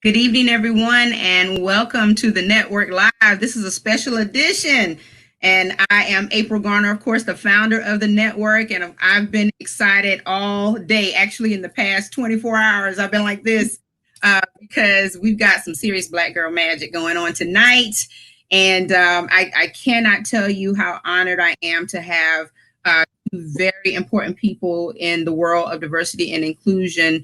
Good evening, everyone, and welcome to the Network Live. This is a special edition, and I am April Garner, of course, the founder of the network, and I've been excited all day. Actually, in the past 24 hours, I've been like this because we've got some serious Black girl magic going on tonight, and I cannot tell you how honored I am to have two very important people in the world of diversity and inclusion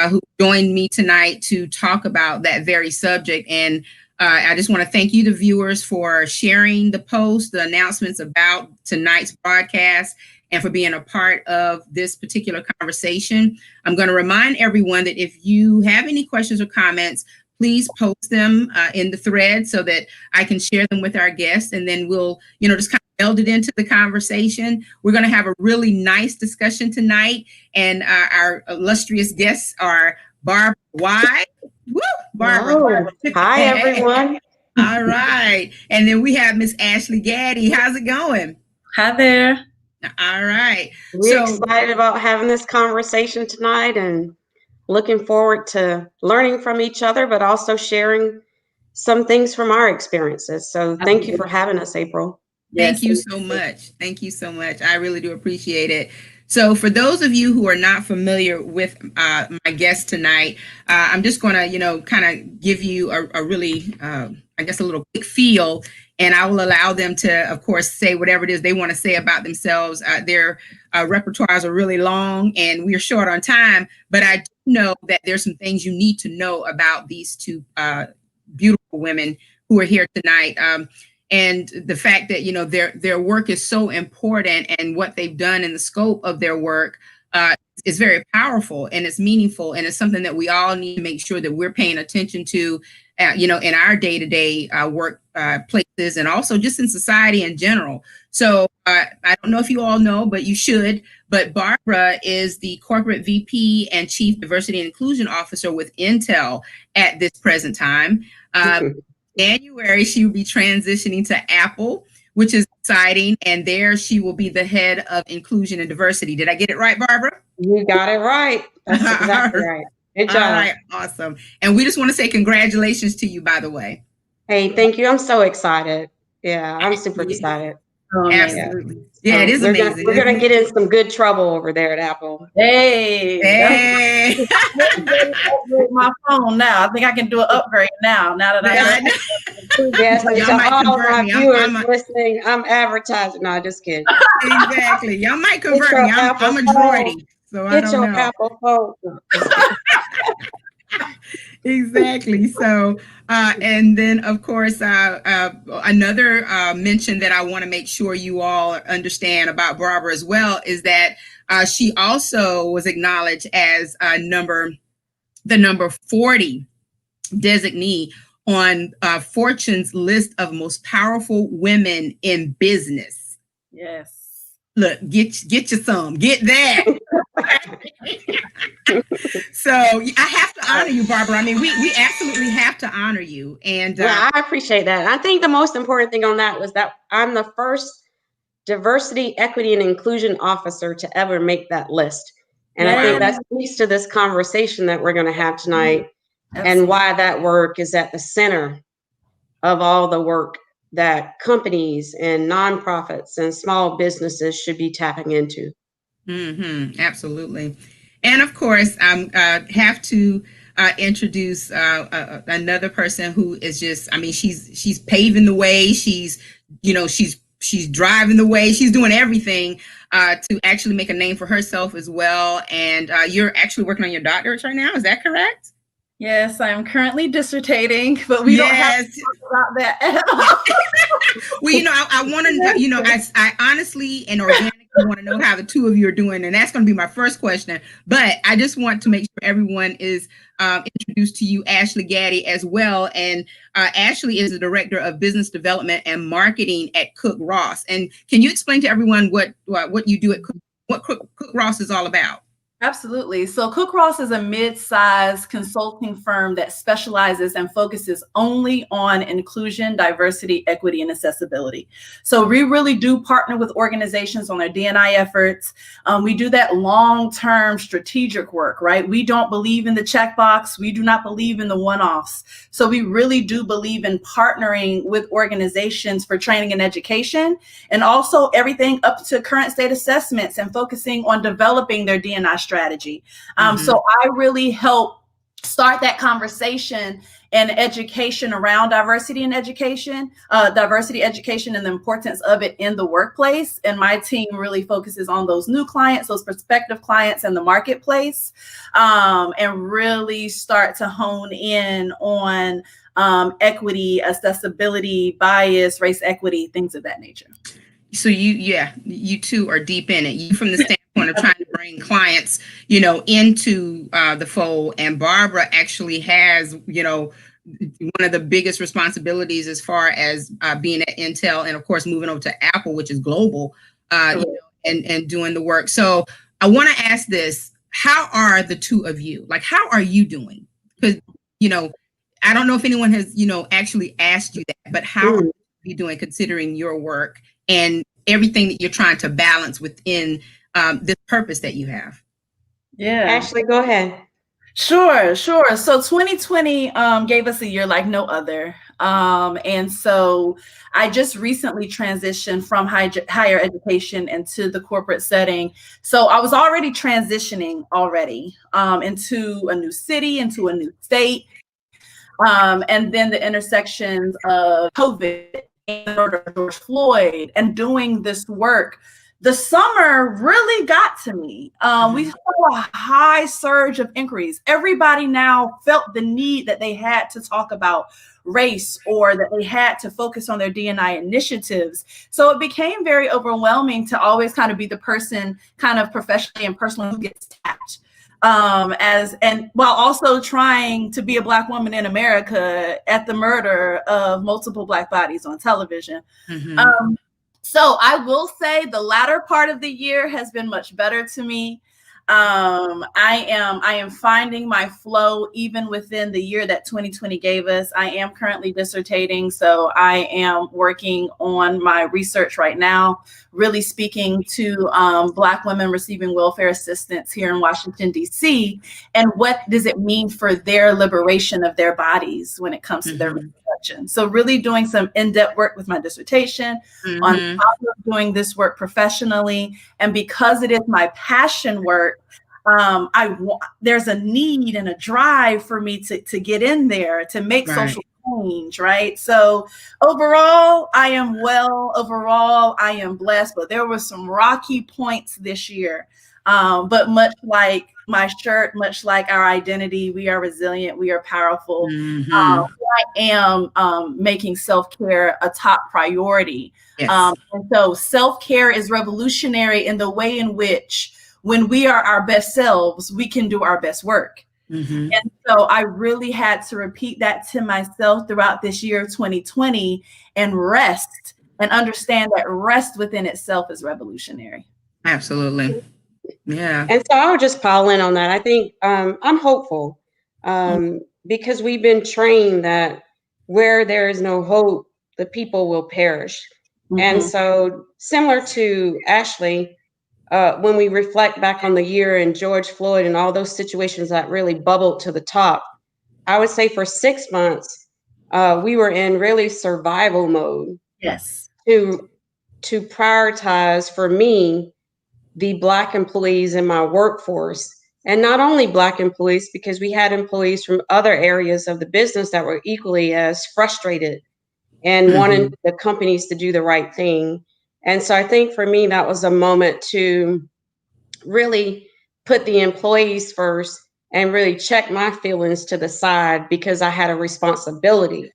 who joined me tonight to talk about that very subject. And I just want to thank you, the viewers, for sharing the post, the announcements about tonight's broadcast, and for being a part of this particular conversation. I'm going to remind everyone that if you have any questions or comments, please post them in the thread so that I can share them with our guests, and then we'll, just kind of meld it into the conversation. We're going to have a really nice discussion tonight, and our illustrious guests are Barbara Whye. Woo, Barbara. Oh, hi, everyone. All right. And then we have Miss Ashley Gaddy. How's it going? Hi there. All right. We're excited about having this conversation tonight and looking forward to learning from each other, but also sharing some things from our experiences. So thank you for having us, April. Thank you so much. Thank you so much. I really do appreciate it. So for those of you who are not familiar with my guest tonight, I'm just going to, kind of give you a really, a little quick feel, and I will allow them to, of course, say whatever it is they want to say about themselves. Their repertoires are really long, and we're short on time, but I do know that there's some things you need to know about these two beautiful women who are here tonight. And the fact that, their work is so important, and what they've done in the scope of their work is very powerful, and it's meaningful, and it's something that we all need to make sure that we're paying attention to, in our day-to-day work places, and also just in society in general. So I don't know if you all know, but you should, but Barbara is the Corporate VP and Chief Diversity and Inclusion Officer with Intel at this present time. January, she will be transitioning to Apple, which is exciting. And there she will be the head of inclusion and diversity. Did I get it right, Barbara? You got it right. That's exactly right. Good job. All right, awesome. And we just want to say congratulations to you, by the way. Hey, thank you. I'm so excited. Yeah, I'm super excited. Oh, absolutely. Yeah, it is amazing. We're going to get in some good trouble over there at Apple. Hey. My phone now. I think I can do an upgrade now that I know. Yes, to all my viewers listening, I'm advertising. No, just kidding. Exactly. Y'all might convert me. I'm a droidy. So I don't know. Get your Apple phone. Exactly. So, and then, of course, another mention that I want to make sure you all understand about Barbara as well is that she also was acknowledged as the number 40 designee on Fortune's list of most powerful women in business. Yes. Look, get you some. Get that. So I have to honor you, Barbara. I mean, we absolutely have to honor you. And I appreciate that. I think the most important thing on that was that I'm the first diversity, equity, and inclusion officer to ever make that list. And I think that speaks to this conversation that we're going to have tonight, and why that work is at the center of all the work that companies and nonprofits and small businesses should be tapping into. Mm-hmm, absolutely. And of course, I have to introduce another person who is just, I mean, she's paving the way. She's driving the way. She's doing everything to actually make a name for herself as well. And you're actually working on your doctorate right now. Is that correct? Yes, I am currently dissertating, but we don't have to talk about that. Well, I want to, I honestly and organically want to know how the two of you are doing, and that's going to be my first question. But I just want to make sure everyone is introduced to you, Ashley Gaddy, as well. And Ashley is the Director of Business Development and Marketing at Cook Ross. And can you explain to everyone what you do at Cook Ross is all about? Absolutely. So Cook Ross is a mid-sized consulting firm that specializes and focuses only on inclusion, diversity, equity, and accessibility. So we really do partner with organizations on their D&I efforts. We do that long-term strategic work, right? We don't believe in the checkbox. We do not believe in the one-offs. So we really do believe in partnering with organizations for training and education, and also everything up to current state assessments and focusing on developing their D&I strategy. So I really help start that conversation and education around diversity education and the importance of it in the workplace. And my team really focuses on those new clients, those prospective clients in the marketplace, and really start to hone in on equity, accessibility, bias, race equity, things of that nature. So you two are deep in it. You from the standpoint of trying to bring clients, into the fold, and Barbara actually has, one of the biggest responsibilities as far as being at Intel, and of course moving over to Apple, which is global, and doing the work. So I want to ask this: how are the two of you? Like, how are you doing? Because I don't know if anyone has actually asked you that, but how are you doing considering your work and everything that you're trying to balance within this purpose that you have? Yeah. Ashley, go ahead. Sure. So 2020 gave us a year like no other. And so I just recently transitioned from higher education into the corporate setting. So I was already transitioning into a new city, into a new state. And then the intersections of COVID and the murder of George Floyd, and doing this work, the summer really got to me. We saw a high surge of inquiries. Everybody now felt the need that they had to talk about race, or that they had to focus on their D&I initiatives. So it became very overwhelming to always kind of be the person, kind of professionally and personally, who gets tapped. While also trying to be a Black woman in America at the murder of multiple Black bodies on television. So I will say the latter part of the year has been much better to me. I am finding my flow even within the year that 2020 gave us. I am currently dissertating, so I am working on my research right now, really speaking to Black women receiving welfare assistance here in Washington, D.C., and what does it mean for their liberation of their bodies when it comes to their reproduction. So really doing some in-depth work with my dissertation on top of doing this work professionally. And because it is my passion work, there's a need and a drive for me to get in there, to make social change, right? So overall, I am well. Overall, I am blessed, but there were some rocky points this year. But much like my shirt, much like our identity, we are resilient, we are powerful. I am making self-care a top priority. And so self-care is revolutionary in the way in which, when we are our best selves, we can do our best work. And so I really had to repeat that to myself throughout this year of 2020, and rest, and understand that rest within itself is revolutionary. Absolutely. Yeah. And so I would just pile in on that. I think I'm hopeful because we've been trained that where there is no hope, the people will perish. And so, similar to Ashley, when we reflect back on the year and George Floyd and all those situations that really bubbled to the top, I would say for 6 months, we were in really survival mode. Yes. To prioritize, for me, the Black employees in my workforce. And not only Black employees, because we had employees from other areas of the business that were equally as frustrated and wanting the companies to do the right thing. And so I think for me, that was a moment to really put the employees first and really check my feelings to the side, because I had a responsibility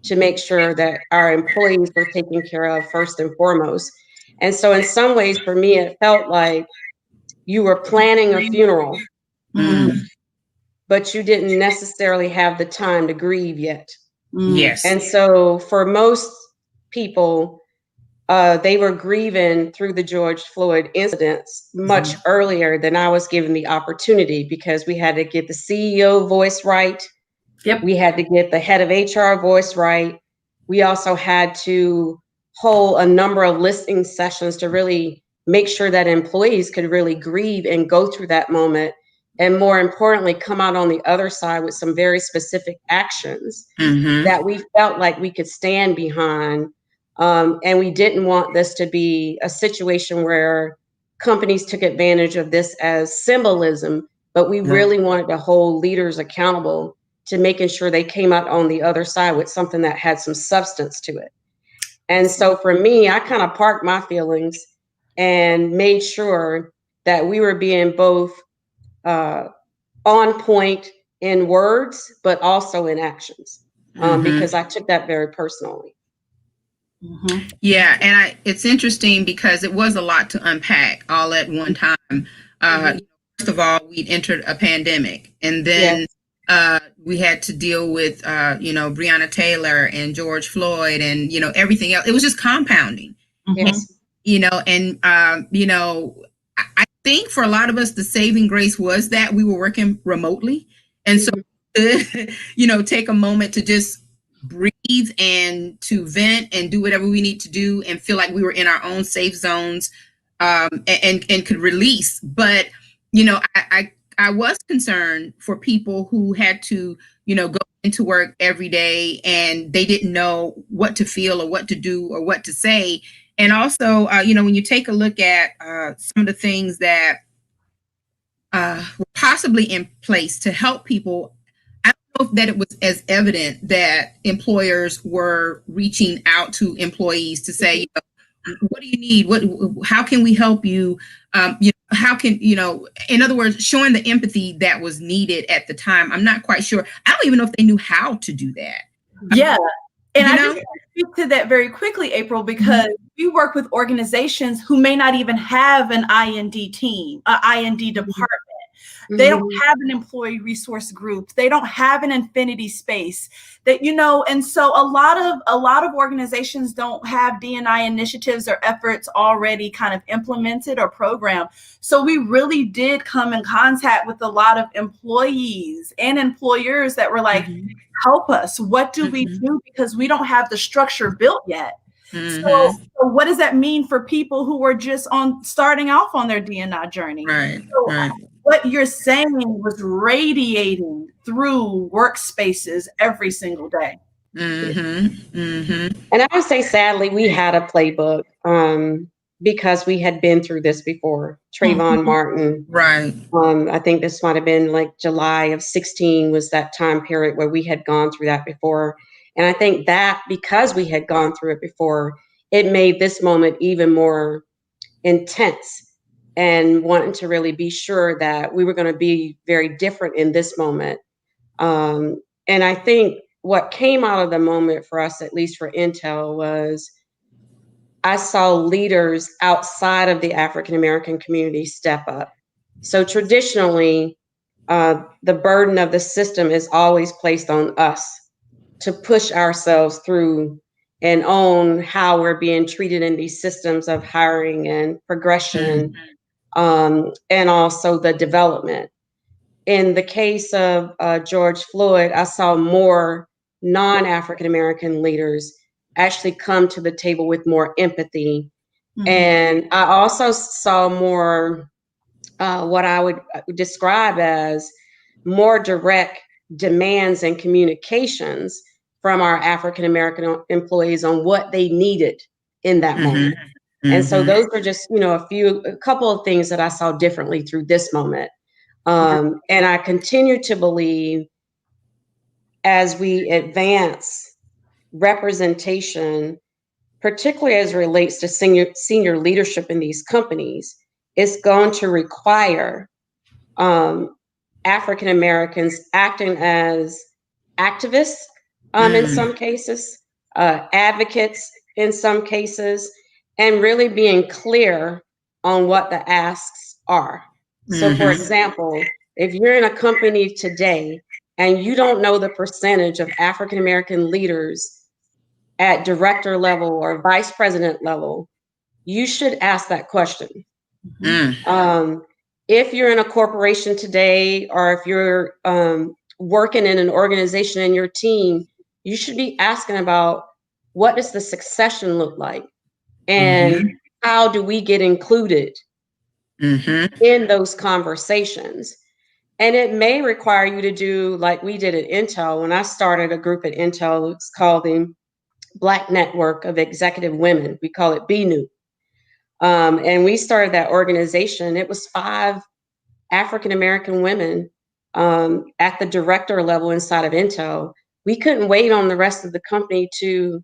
to make sure that our employees were taken care of first and foremost. And so in some ways, for me, it felt like you were planning a funeral, but you didn't necessarily have the time to grieve yet. Yes. And so for most people, they were grieving through the George Floyd incidents much earlier than I was given the opportunity, because we had to get the CEO voice right. Yep. We had to get the head of HR voice right. We also had to hold a number of listening sessions to really make sure that employees could really grieve and go through that moment. And more importantly, come out on the other side with some very specific actions that we felt like we could stand behind. And we didn't want this to be a situation where companies took advantage of this as symbolism, but we really wanted to hold leaders accountable to making sure they came out on the other side with something that had some substance to it. And so for me, I kind of parked my feelings and made sure that we were being both on point in words, but also in actions, because I took that very personally. Yeah, and it's interesting because it was a lot to unpack all at one time. First of all, we'd entered a pandemic, and then we had to deal with Breonna Taylor and George Floyd, and everything else. It was just compounding. Yes. And I think for a lot of us, the saving grace was that we were working remotely, and so take a moment to just breathe and to vent and do whatever we need to do and feel like we were in our own safe zones, and could release. But I was concerned for people who had to go into work every day and they didn't know what to feel or what to do or what to say. And also when you take a look at some of the things that were possibly in place to help people, I don't know that it was as evident that employers were reaching out to employees to say, what do you need? How can we help you? How can, in other words, showing the empathy that was needed at the time. I'm not quite sure. I don't even know if they knew how to do that. Yeah. And I just speak to that very quickly, April, because we work with organizations who may not even have an IND team, an IND department. They don't have an employee resource group. They don't have an infinity space that, and so a lot of organizations don't have D&I initiatives or efforts already kind of implemented or programmed. So we really did come in contact with a lot of employees and employers that were like, help us. What do we do? Because we don't have the structure built yet. So what does that mean for people who were just starting off on their D&I journey? Right. What you're saying was radiating through workspaces every single day. And I would say, sadly, we had a playbook because we had been through this before. Trayvon Martin. Right. I think this might have been like July of 2016 was that time period where we had gone through that before. And I think that because we had gone through it before, it made this moment even more intense, and wanting to really be sure that we were going to be very different in this moment. And I think what came out of the moment for us, at least for Intel, was I saw leaders outside of the African-American community step up. So traditionally, the burden of the system is always placed on us to push ourselves through and own how we're being treated in these systems of hiring and progression, and also the development. In the case of George Floyd, I saw more non-African American leaders actually come to the table with more empathy. And I also saw more what I would describe as more direct demands and communications from our African American employees on what they needed in that moment. And so those were just, a couple of things that I saw differently through this moment. And I continue to believe as we advance representation, particularly as it relates to senior leadership in these companies, it's going to require African Americans acting as activists in some cases, advocates in some cases, and really being clear on what the asks are. So for example, if you're in a company today and you don't know the percentage of African American leaders at director level or vice president level, you should ask that question. If you're in a corporation today, or if you're working in an organization in your team, you should be asking about, what does the succession look like? And how do we get included in those conversations? And it may require you to do like we did at Intel. When I started a group at Intel, it's called the Black Network of Executive Women. We call it BNEW. And we started that organization. It was 5 African-American women at the director level inside of Intel. We couldn't wait on the rest of the company to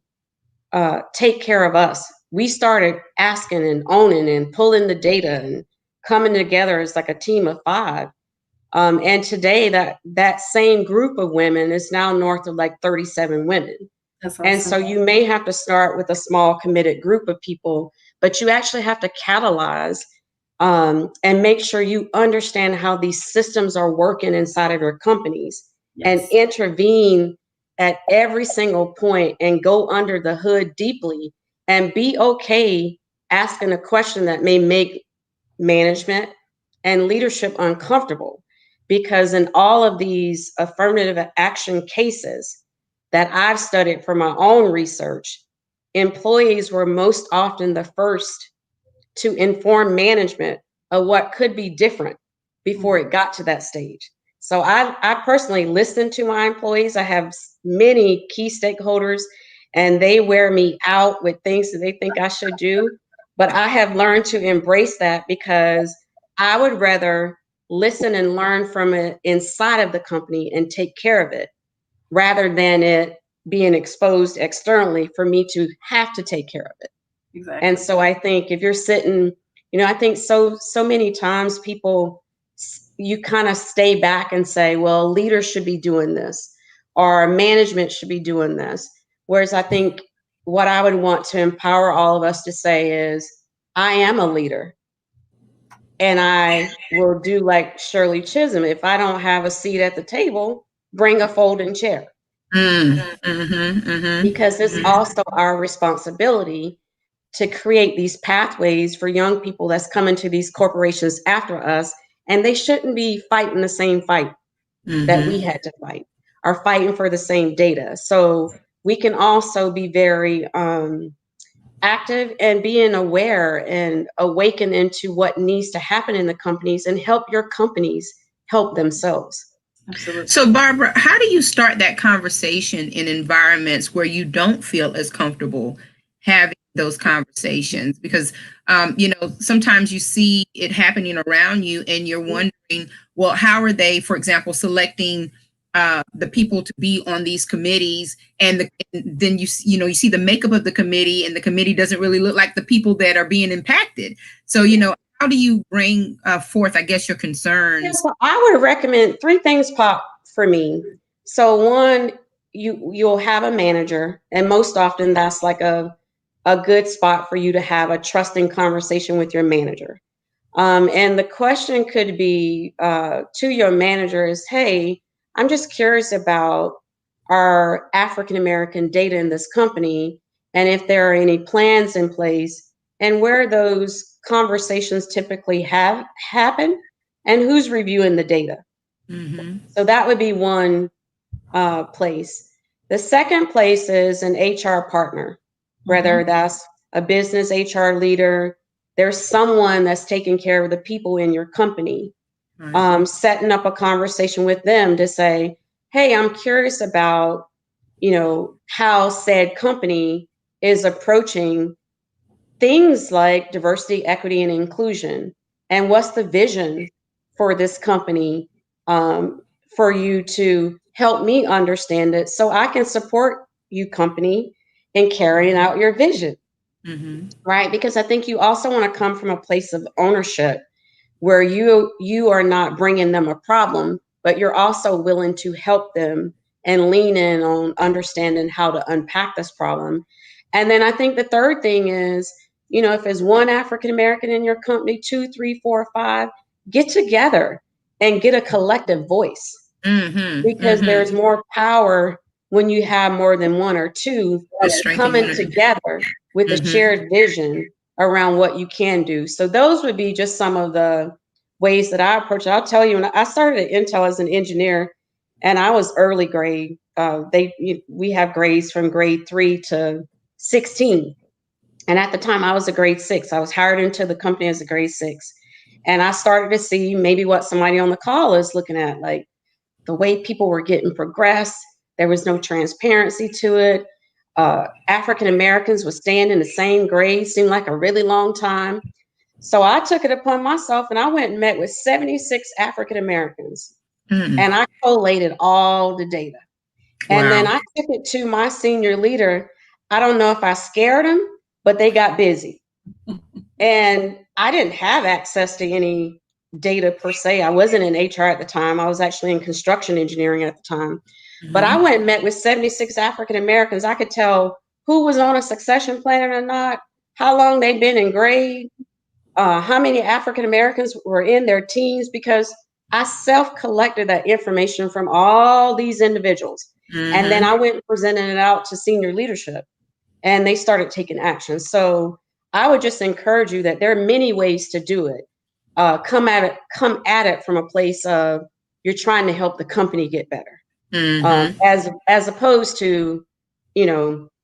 take care of us. We started asking and owning and pulling the data and coming together as like a team of 5. And today that same group of women is now north of like 37 women. That's awesome. And so you may have to start with a small committed group of people, but you actually have to catalyze and make sure you understand how these systems are working inside of your companies. Yes. And intervene at every single point and go under the hood deeply, and be okay asking a question that may make management and leadership uncomfortable. Because in all of these affirmative action cases that I've studied for my own research, employees were most often the first to inform management of what could be different before it got to that stage. So I personally listen to my employees. I have many key stakeholders, and they wear me out with things that they think I should do. But I have learned to embrace that, because I would rather listen and learn from it inside of the company and take care of it, rather than it being exposed externally for me to have to take care of it. Exactly. And so I think if you're sitting, I think so many times people, you kind of stay back and say, well, leaders should be doing this, or management should be doing this. Whereas I think what I would want to empower all of us to say is, I am a leader. And I will do like Shirley Chisholm. If I don't have a seat at the table, bring a folding chair. Because it's also our responsibility to create these pathways for young people that's coming to these corporations after us. And they shouldn't be fighting the same fight that we had to fight, or fighting for the same data. So we can also be very active and being aware and awaken into what needs to happen in the companies, and help your companies help themselves. Absolutely. So Barbara, how do you start that conversation in environments where you don't feel as comfortable having those conversations? Because, sometimes you see it happening around you and you're wondering, well, how are they, for example, selecting the people to be on these committees, and then you see the makeup of the committee, and the committee doesn't really look like the people that are being impacted. So, how do you bring forth, I guess, your concerns? Yeah, so I would recommend 3 things pop for me. So one, you'll have a manager, and most often that's like a good spot for you to have a trusting conversation with your manager. And the question could be to your manager is, hey, I'm just curious about our African-American data in this company, and if there are any plans in place, and where those conversations typically have happen, and who's reviewing the data. So that would be one place. The second place is an HR partner, whether that's a business HR leader, there's someone that's taking care of the people in your company. Setting up a conversation with them to say, hey, I'm curious about, how said company is approaching things like diversity, equity, and inclusion, and what's the vision for this company, for you to help me understand it, so I can support you, company, in carrying out your vision. Right? Because I think you also want to come from a place of ownership, where you are not bringing them a problem, but you're also willing to help them and lean in on understanding how to unpack this problem. And then I think the third thing is, if there's one African-American in your company, 2, 3, 4, 5, get together and get a collective voice, because there's more power when you have more than one or two coming together with a shared vision around what you can do. So those would be just some of the ways that I approach it. I'll tell you, when I started at Intel as an engineer, and I was early grade, we have grades from grade 3 to 16. And at the time I was a grade 6. I was hired into the company as a grade 6. And I started to see maybe what somebody on the call is looking at, like the way people were getting progressed. There was no transparency to it. African Americans would stand in the same grade, seemed like a really long time. So I took it upon myself and I went and met with 76 African Americans. And I collated all the data. And then I took it to my senior leader. I don't know if I scared them, but they got busy. And I didn't have access to any data per se. I wasn't in HR at the time. I was actually in construction engineering at the time. But I went and met with 76 African Americans. I could tell who was on a succession plan or not, how long they'd been in grade, how many African Americans were in their teams, because I self-collected that information from all these individuals. And then I went and presented it out to senior leadership, and they started taking action. So I would just encourage you that there are many ways to do it. Come at it from a place of you're trying to help the company get better, as opposed to,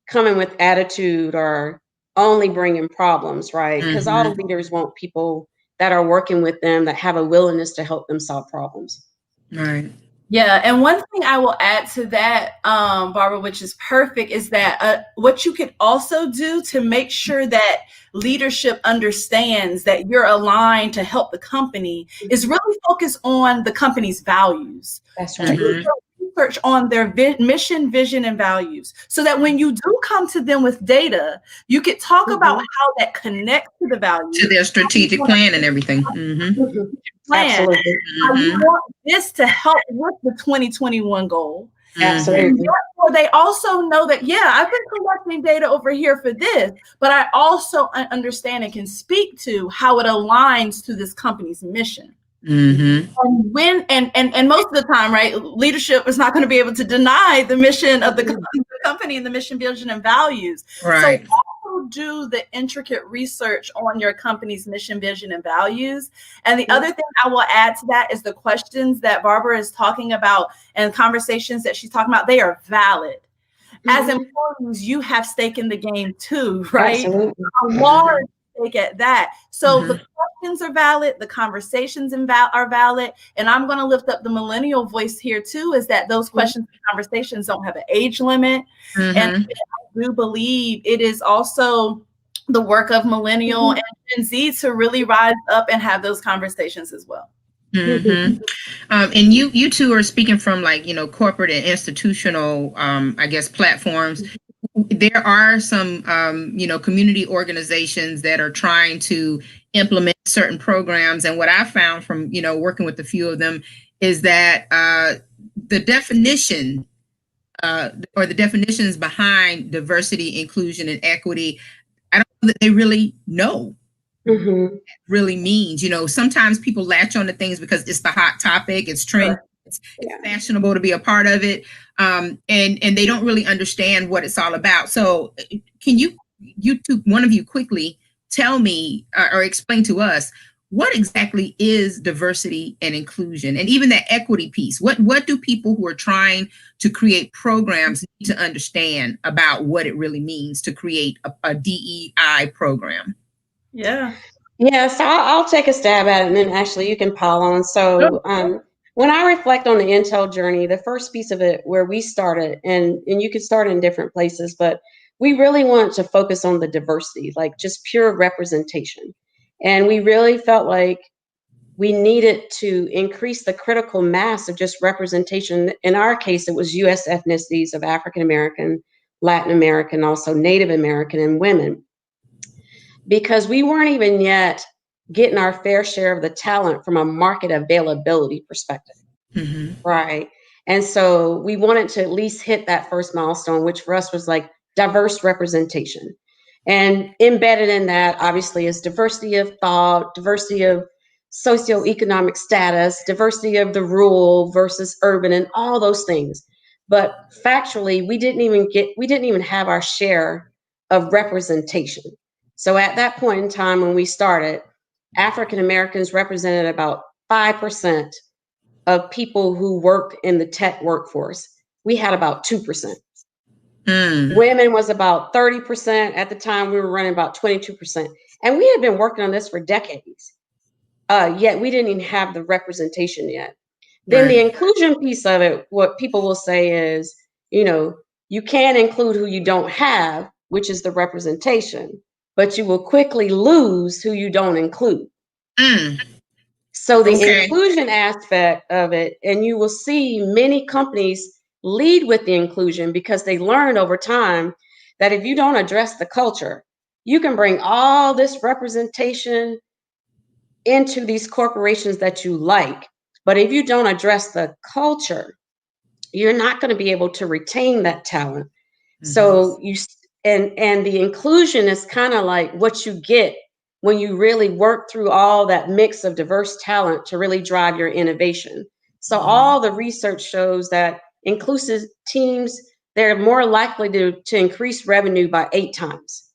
coming with attitude or only bringing problems, right? Because all leaders want people that are working with them that have a willingness to help them solve problems. Right. Yeah, and one thing I will add to that, Barbara, which is perfect, is that what you could also do to make sure that leadership understands that you're aligned to help the company is really focus on the company's values. That's right. Research on their mission, vision, and values, so that when you do come to them with data, you could talk about how that connects to the values, to their strategic plan and everything. Plan. You want this to help with the 2021 goal. Absolutely. And therefore, they also know that, I've been collecting data over here for this, but I also understand and can speak to how it aligns to this company's mission. And when and most of the time, right, leadership is not going to be able to deny the mission of the company and the mission, vision, and values. Right. So also do the intricate research on your company's mission, vision, and values. And the other thing I will add to that is the questions that Barbara is talking about and conversations that she's talking about, they are valid. As employees, you have stake in the game too, right? Absolutely. A large stake at that. So the questions are valid, the conversations are valid, and I'm going to lift up the millennial voice here too, is that those questions and conversations don't have an age limit. And I do believe it is also the work of millennial and Gen Z to really rise up and have those conversations as well. And you two are speaking from corporate and institutional, I guess, platforms. There are some, community organizations that are trying to implement certain programs. And what I found from, working with a few of them is that the definition or the definitions behind diversity, inclusion, and equity, I don't know that they really know what it really means. Sometimes people latch on to things because it's the hot topic, it's trend. It's fashionable to be a part of it, and they don't really understand what it's all about. So can you two, one of you, quickly tell me or explain to us what exactly is diversity and inclusion, and even that equity piece? What do people who are trying to create programs need to understand about what it really means to create a DEI program? Yeah, so I'll take a stab at it, and then Ashley, you can pile on. So when I reflect on the Intel journey, the first piece of it where we started, and you could start in different places, but we really wanted to focus on the diversity, like just pure representation. And we really felt like we needed to increase the critical mass of just representation. In our case, it was US ethnicities of African American, Latin American, also Native American, and women, because we weren't even yet getting our fair share of the talent from a market availability perspective, right? And so we wanted to at least hit that first milestone, which for us was like diverse representation. And embedded in that, obviously, is diversity of thought, diversity of socioeconomic status, diversity of the rural versus urban, and all those things. but factually, we didn't even have our share of representation. So at that point in time when we started, African Americans represented about 5% of people who worked in the tech workforce. We had about 2%. Women was about 30%. At the time, we were running about 22%. And we had been working on this for decades. Yet we didn't even have the representation yet. Then the inclusion piece of it, what people will say is, you can include who you don't have, which is the representation, but you will quickly lose who you don't include. So the inclusion aspect of it, and you will see many companies lead with the inclusion because they learned over time that if you don't address the culture, you can bring all this representation into these corporations that you like. But if you don't address the culture, you're not going to be able to retain that talent. So and the inclusion is kind of like what you get when you really work through all that mix of diverse talent to really drive your innovation. So all the research shows that inclusive teams, they're more likely to increase revenue by 8 times,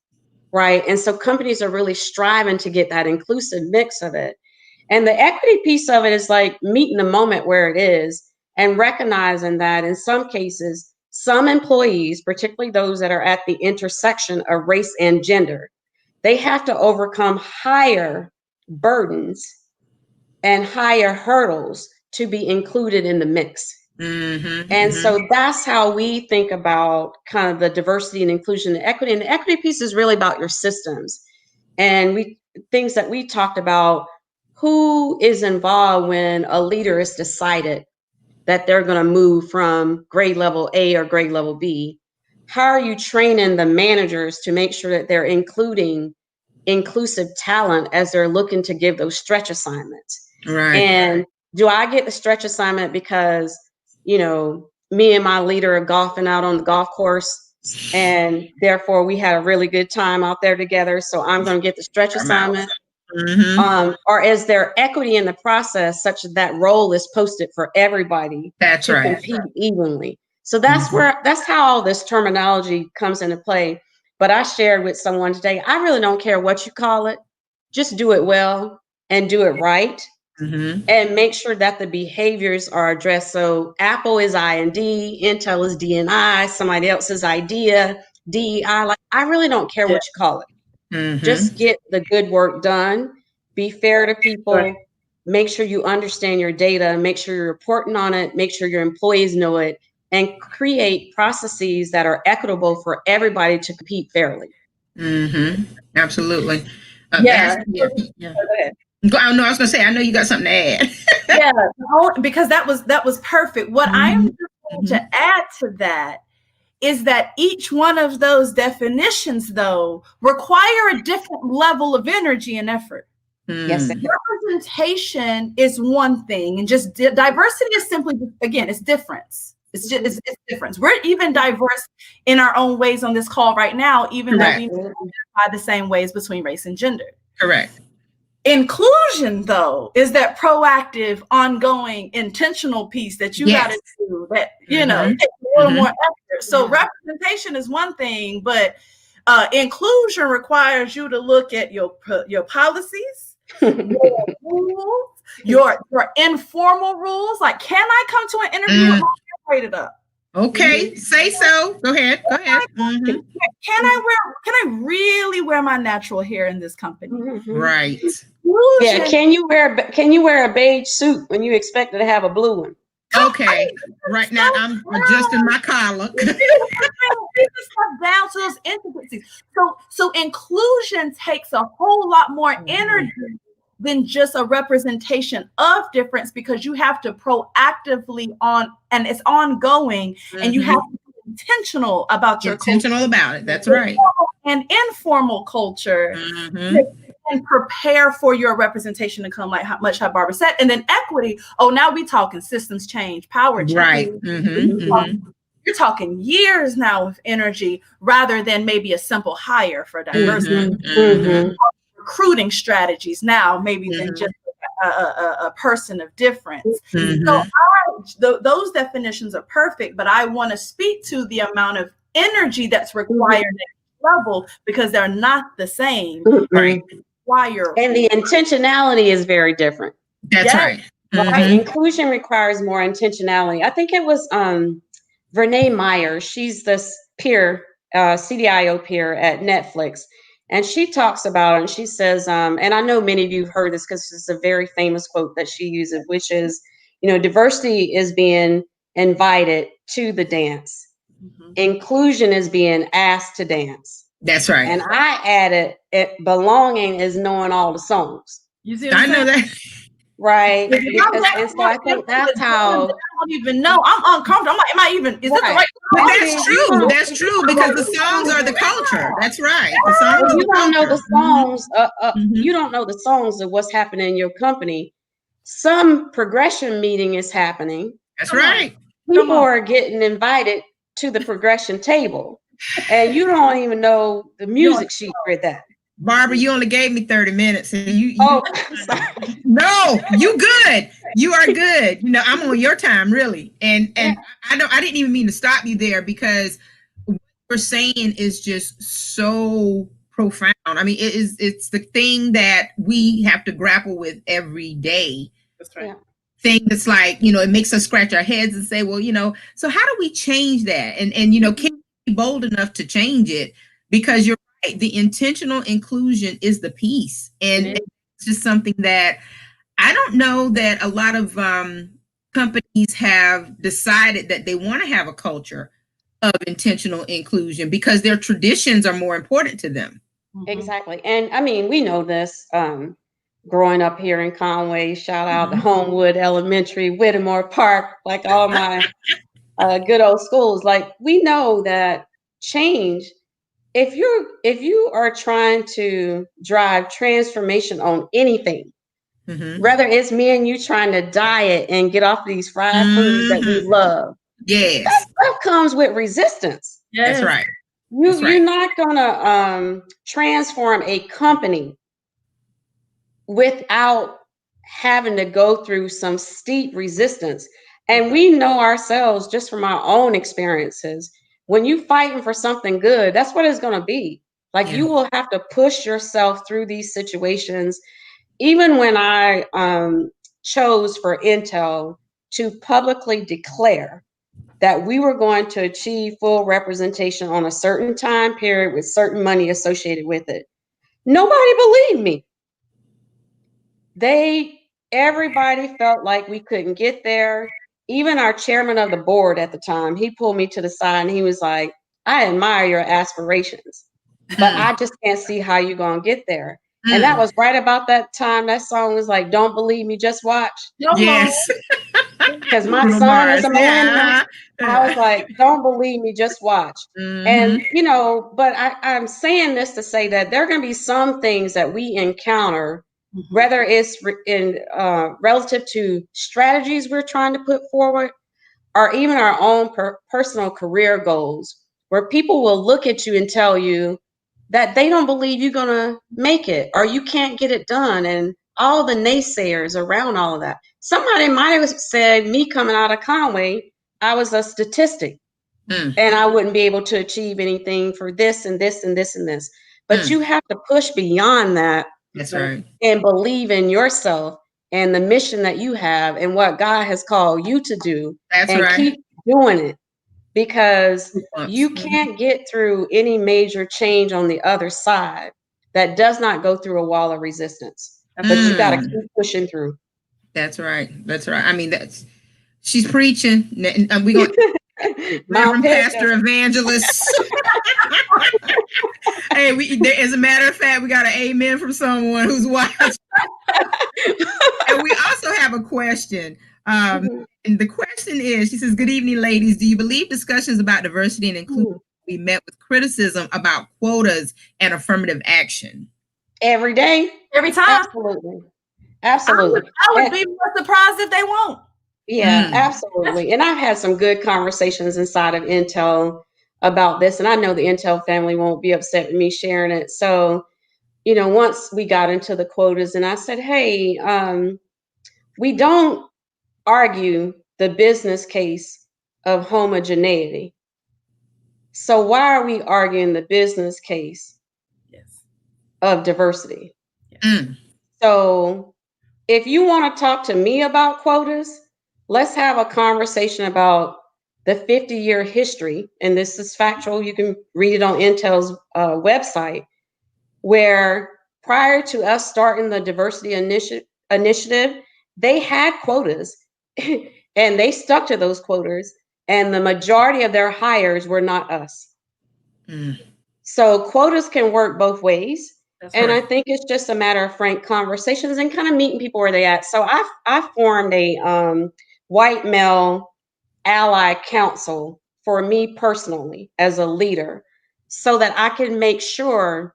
right? And so companies are really striving to get that inclusive mix of it. And the equity piece of it is like meeting the moment where it is and recognizing that in some cases, some employees, particularly those that are at the intersection of race and gender, they have to overcome higher burdens and higher hurdles to be included in the mix. So that's how we think about kind of the diversity and inclusion and equity. And the equity piece is really about your systems. And things that we talked about, who is involved when a leader is decided that they're going to move from grade level A or grade level B? How are you training the managers to make sure that they're including inclusive talent as they're looking to give those stretch assignments? And do I get the stretch assignment because, me and my leader are golfing out on the golf course and therefore we had a really good time out there together, so I'm going to get the stretch assignment? Or is there equity in the process such that that role is posted for everybody to compete evenly? So that's how all this terminology comes into play. But I shared with someone today, I really don't care what you call it, just do it well and do it right. And make sure that the behaviors are addressed. So Apple is I&D, Intel is D&I, somebody else is idea, DEI. Like, I really don't care what you call it. Just get the good work done. Be fair to people. Make sure you understand your data. Make sure you're reporting on it. Make sure your employees know it. And create processes that are equitable for everybody to compete fairly. Absolutely. Go ahead. I was going to say, I know you got something to add. Because that was perfect. What I am going to add to that is that each one of those definitions, though, require a different level of energy and effort. Yes. Representation is one thing, and just diversity is simply, again, it's difference. It's difference. We're even diverse in our own ways on this call right now, even though we identify the same ways between race and gender. Correct. Inclusion, though, is that proactive, ongoing, intentional piece that you got to do that, takes a little more effort. So representation is one thing, but inclusion requires you to look at your policies, your rules, your informal rules. Like, can I come to an interview and write it up? Okay, say so. Go ahead. Can I really wear my natural hair in this company? Right. Yeah. Can you wear a beige suit when you expected to have a blue one? Okay. Right now I'm adjusting my collar. Down to those intricacies. So inclusion takes a whole lot more energy than just a representation of difference, because you have to proactively and it's ongoing, and you have to be intentional about your intentional culture. About it. That's right. And informal culture and prepare for your representation to come, like how Barbara said. And then equity. Oh, now we talking systems change, power change. Right. You're talking years now of energy rather than maybe a simple hire for diversity. Recruiting strategies now, maybe than just a person of difference. Mm-hmm. So those definitions are perfect, but I want to speak to the amount of energy that's required at each level, because they're not the same. Right. And the intentionality is very different. That's right. Right. Inclusion requires more intentionality. I think it was Renee Meyer. She's this peer, CDIO peer at Netflix. And she talks about it, and she says, and I know many of you have heard this because it's a very famous quote that she uses, which is, diversity is being invited to the dance. Inclusion is being asked to dance. That's right. And I added, belonging is knowing all the songs. You see I know that. Right. And so I think that's how. I don't even know. I'm uncomfortable. I'm like, am I even, is this the right? But that's true. That's true, because the songs are the culture. That's right. The songs you don't know the songs. You don't know the songs of what's happening in your company. Some progression meeting is happening. That's right. People are getting invited to the progression table, and you don't even know the music sheet for that. Barbara, you only gave me 30 minutes. And you sorry. No, you good. You are good. I'm on your time, really. And I didn't even mean to stop you there, because what you're saying is just so profound. I mean, it's the thing that we have to grapple with every day. That's right. Thing that's like, it makes us scratch our heads and say, well, so how do we change that? And can we be bold enough to change it? Because you're right, the intentional inclusion is the piece. And it's just something that I don't know that a lot of companies have decided that they want to have a culture of intentional inclusion, because their traditions are more important to them. Exactly. And I mean, we know this. Growing up here in Conway, shout out to Homewood Elementary, Whittemore Park, like all my good old schools. Like, we know that change, if you are trying to drive transformation on anything, whether it's me and you trying to diet and get off these fried foods that we love, yes, that stuff comes with resistance. Yes. That's right. You're not gonna transform a company without having to go through some steep resistance. And we know ourselves just from our own experiences. When you fighting for something good, that's what it's going to be. Like, you will have to push yourself through these situations. Even when I chose for Intel to publicly declare that we were going to achieve full representation on a certain time period with certain money associated with it, nobody believed me. Everybody felt like we couldn't get there. Even our chairman of the board at the time, he pulled me to the side and he was like, I admire your aspirations, but I just can't see how you're going to get there. And that was right about that time. That song was like, don't believe me, just watch. Yes. Because my son is a millennial. I was like, don't believe me, just watch. And, but I'm saying this to say that there are going to be some things that we encounter, whether it's in relative to strategies we're trying to put forward, or even our own personal career goals, where people will look at you and tell you that they don't believe you're going to make it, or you can't get it done, and all the naysayers around all of that. Somebody might have said me coming out of Conway, I was a statistic, and I wouldn't be able to achieve anything for this and this and this and this. But you have to push beyond that. That's right. And believe in yourself and the mission that you have and what God has called you to do. That's right. Keep doing it, because you can't get through any major change on the other side that does not go through a wall of resistance. But you got to keep pushing through. That's right. That's right. I mean, she's preaching. We going Reverend Pastor Evangelist. Hey, as a matter of fact, we got an amen from someone who's watching. And we also have a question. And the question is, she says, good evening, ladies. Do you believe discussions about diversity and inclusion we met with criticism about quotas and affirmative action? Every day. Every time. Absolutely. I would be more surprised if they won't. Yeah, absolutely. And I've had some good conversations inside of Intel about this. And I know the Intel family won't be upset with me sharing it. So, once we got into the quotas and I said, hey, we don't argue the business case of homogeneity. So why are we arguing the business case of diversity? Mm. So if you want to talk to me about quotas, let's have a conversation about the 50-year history. And this is factual. You can read it on Intel's website, where prior to us starting the diversity initiative, they had quotas and they stuck to those quotas. And the majority of their hires were not us. Mm. So quotas can work both ways. That's And right. I think it's just a matter of frank conversations and kind of meeting people where they at. So I formed a white male ally council for me personally as a leader, so that I can make sure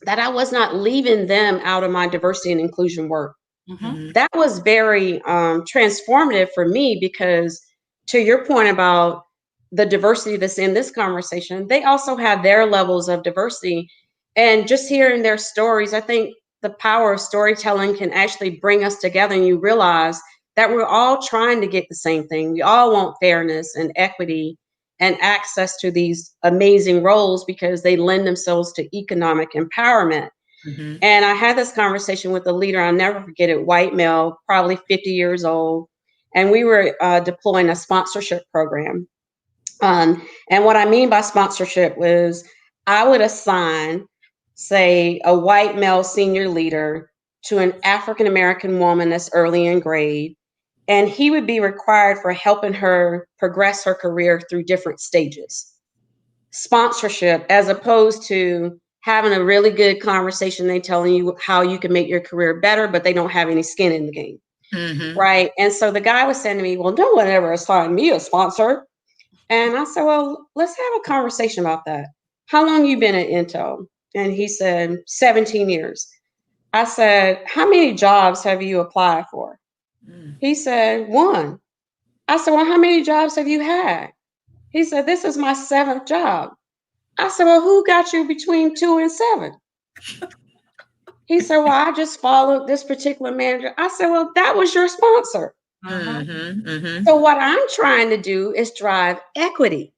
that I was not leaving them out of my diversity and inclusion work. Mm-hmm. That was very transformative for me, because to your point about the diversity that's in this conversation, they also have their levels of diversity. And just hearing their stories, I think the power of storytelling can actually bring us together, and you realize that we're all trying to get the same thing. We all want fairness and equity and access to these amazing roles because they lend themselves to economic empowerment. Mm-hmm. And I had this conversation with a leader, I'll never forget it, white male, probably 50 years old. And we were deploying a sponsorship program. And what I mean by sponsorship was I would assign, say, a white male senior leader to an African-American woman that's early in grade. And he would be required for helping her progress her career through different stages. Sponsorship, as opposed to having a really good conversation, they telling you how you can make your career better, but they don't have any skin in the game. Mm-hmm. Right. And so the guy was saying to me, well, no one ever assigned me a sponsor. And I said, well, let's have a conversation about that. How long you been at Intel? And he said, 17 years. I said, how many jobs have you applied for? Mm. He said, one. I said, well, how many jobs have you had? He said, this is my 7th job. I said, well, who got you between 2 and 7? He said, well, I just followed this particular manager. I said, well, that was your sponsor. Mm-hmm. Mm-hmm. So what I'm trying to do is drive equity,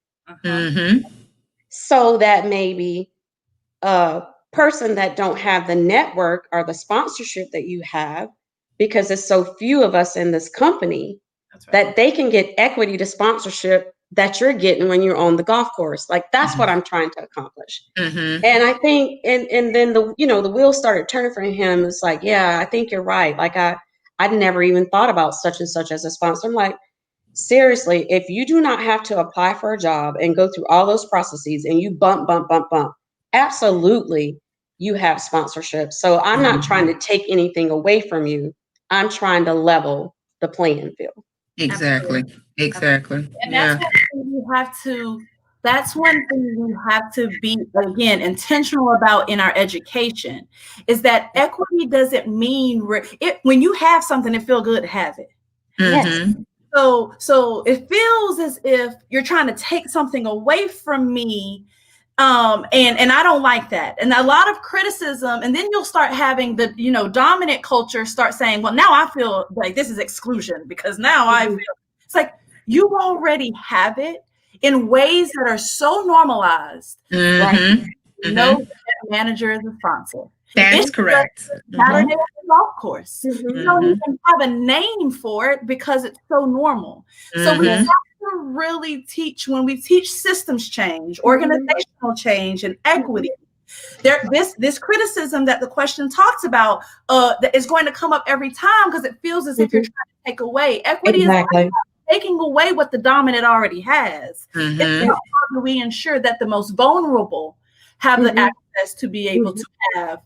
Mm-hmm. so that maybe a person that don't have the network or the sponsorship that you have, because there's so few of us in this company, That's right. that they can get equity to sponsorship that you're getting when you're on the golf course. Like, that's what I'm trying to accomplish. Mm-hmm. And I think, and then the wheels started turning for him. It's like, yeah, I think you're right. Like, I'd never even thought about such and such as a sponsor. I'm like, seriously, if you do not have to apply for a job and go through all those processes and you bump, absolutely, you have sponsorship. So I'm not trying to take anything away from you. I'm trying to level the playing field. Exactly. Exactly. And Yeah. that's one thing we have to be, again, intentional about in our education, is that equity doesn't mean when you have something, it feels good to have it. Yes. So it feels as if you're trying to take something away from me. And I don't like that. And a lot of criticism, and then you'll start having the, dominant culture start saying, well, now I feel like this is exclusion because now I feel, it's like, you already have it in ways that are so normalized. Mm-hmm. Right? No manager is a sponsor. That's correct. Saturday on the golf course. Mm-hmm. You don't even have a name for it because it's so normal. So we have to really teach, when we teach systems change, organizational change, and equity. This criticism that the question talks about that is going to come up every time because it feels as if you're trying to take away. Equity is taking away what the dominant already has. It's how do we ensure that the most vulnerable have the access to be able to have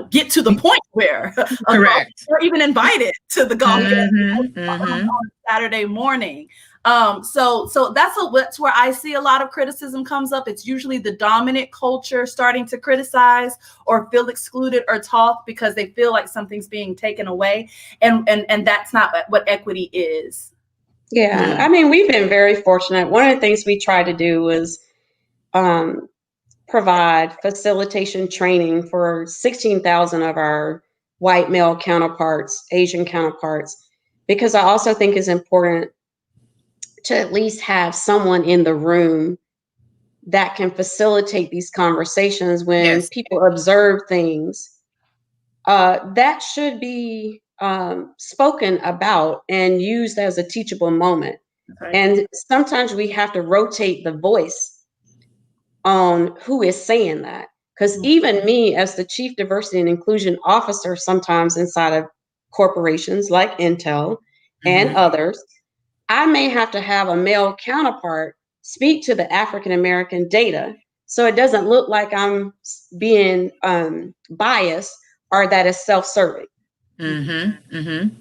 get to the point where correct, or even invited to the golf game on Saturday morning. So that's where I see a lot of criticism comes up. It's usually the dominant culture starting to criticize or feel excluded or talk because they feel like something's being taken away, and that's not what equity is. Yeah, I mean, we've been very fortunate. One of the things we tried to do was provide facilitation training for 16,000 of our white male counterparts, Asian counterparts, because I also think it's important to at least have someone in the room that can facilitate these conversations when people observe things that should be spoken about and used as a teachable moment. Right. And sometimes we have to rotate the voice on who is saying that. Because even me, as the Chief Diversity and Inclusion Officer, sometimes inside of corporations like Intel and others, I may have to have a male counterpart speak to the African American data so it doesn't look like I'm being biased or that is self-serving.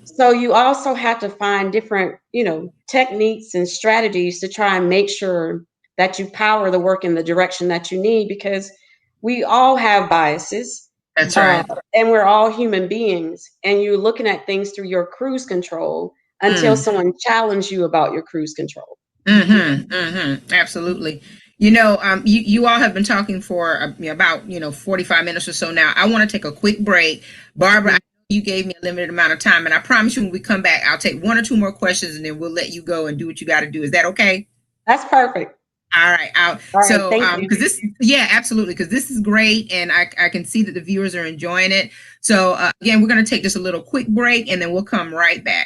So you also have to find different, techniques and strategies to try and make sure that you power the work in the direction that you need, because we all have biases. That's right. And we're all human beings, and you're looking at things through your cruise control until someone challenges you about your cruise control. Absolutely. You all have been talking for about 45 minutes or so now. I want to take a quick break. Barbara, I know you gave me a limited amount of time, and I promise you when we come back, I'll take one or two more questions and then we'll let you go and do what you got to do. Is that okay? That's perfect. All right. So, because absolutely, because this is great, and I can see that the viewers are enjoying it. So, again, we're going to take just a little quick break, and then we'll come right back.